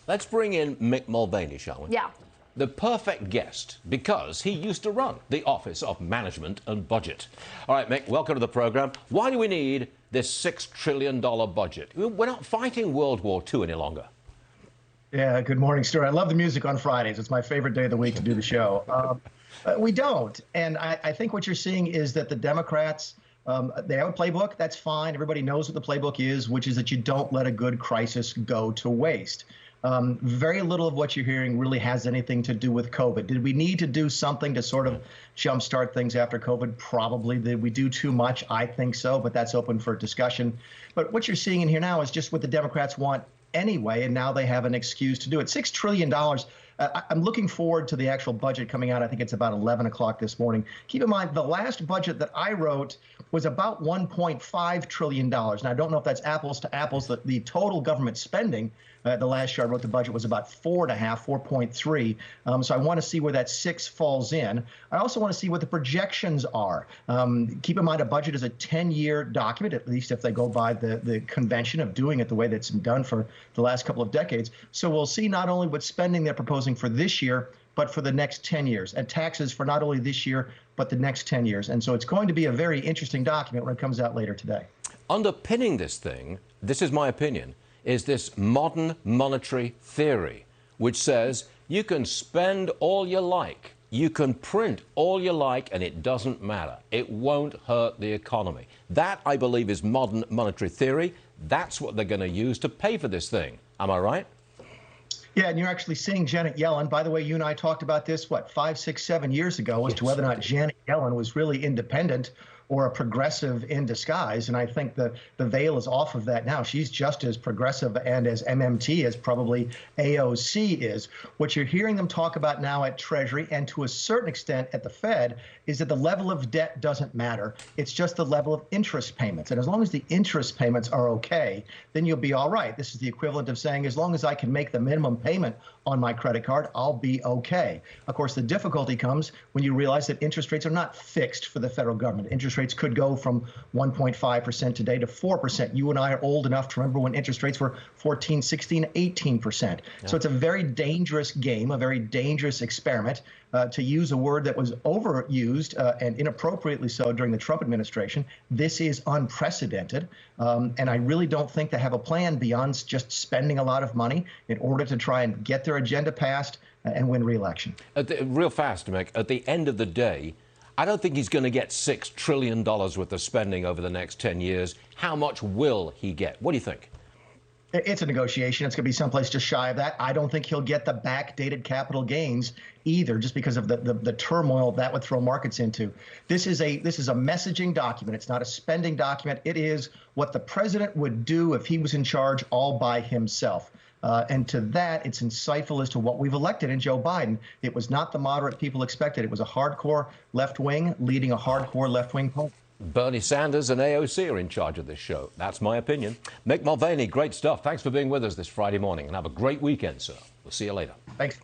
Let's bring in Mick Mulvaney, shall we? Yeah. The perfect guest, because he used to run the Office of Management and Budget. All right, Mick, welcome to the programme. Why do we need this $6 trillion budget? We're not fighting World War II any longer. Yeah, good morning, Stuart. I love the music on Fridays. It's my favorite day of the week to do the show. We don't. And I think what you're seeing is that the Democrats, they have a playbook. That's fine. Everybody knows what the playbook is, which is that you don't let a good crisis go to waste. Very little of what you're hearing really has anything to do with COVID. Did we need to do something to sort of jumpstart things after COVID? Probably. Did we do too much? I think so, but that's open for discussion. But what you're seeing in here now is just what the Democrats want anyway, and now they have an excuse to do it. $6 trillion. I'm looking forward to the actual budget coming out. I think it's about 11 o'clock this morning. Keep in mind, the last budget that I wrote was about $1.5 trillion. Now, I don't know if that's apples to apples. The total government spending, the last year I wrote the budget was about 4.3. So I want to see where that 6 falls in. I also want to see what the projections are. Keep in mind, a budget is a 10-year document, at least if they go by the convention of doing it the way that's been done for the last couple of decades. So we'll see not only what spending they're proposing for this year, but for the next 10 years, and taxes for not only this year, but the next 10 years. And so it's going to be a very interesting document when it comes out later today. Underpinning this thing, this is my opinion, is this modern monetary theory, which says you can spend all you like, you can print all you like, and it doesn't matter. It won't hurt the economy. That, I believe, is modern monetary theory. That's what they're going to use to pay for this thing. Am I right? Yeah, and you're actually seeing Janet Yellen. By the way, you and I talked about this, 5, 6, 7 years ago as to whether or not Janet Yellen was really independent or a progressive in disguise. And I think the veil is off of that now. She's just as progressive and as MMT as probably AOC is. What you're hearing them talk about now at Treasury and to a certain extent at the Fed is that the level of debt doesn't matter. It's just the level of interest payments. And as long as the interest payments are okay, then you'll be all right. This is the equivalent of saying, as long as I can make the minimum payment on my credit card, I'll be okay. Of course, the difficulty comes when you realize that interest rates are not fixed for the federal government. Interest rates could go from 1.5% today to 4%. You and I are old enough to remember when interest rates were 14, 16, 18%. Yeah. So it's a very dangerous game, a very dangerous experiment. To use a word that was overused and inappropriately so during the Trump administration, this is unprecedented. And I really don't think they have a plan beyond just spending a lot of money in order to try and get their agenda passed and win re-election. Real fast, Mick, at the end of the day, I don't think he's going to get $6 trillion worth of spending over the next 10 years. How much will he get? What do you think? It's a negotiation. It's going to be someplace just shy of that. I don't think he'll get the backdated capital gains either, just because of the turmoil that would throw markets into. This is a messaging document. It's not a spending document. It is what the president would do if he was in charge all by himself. And to that, it's insightful as to what we've elected in Joe Biden. It was not the moderate people expected. It was a hardcore left wing leading a hardcore left wing poll. Bernie Sanders and AOC are in charge of this show. That's my opinion. Mick Mulvaney, great stuff. Thanks for being with us this Friday morning, and have a great weekend, sir. We'll see you later. Thanks.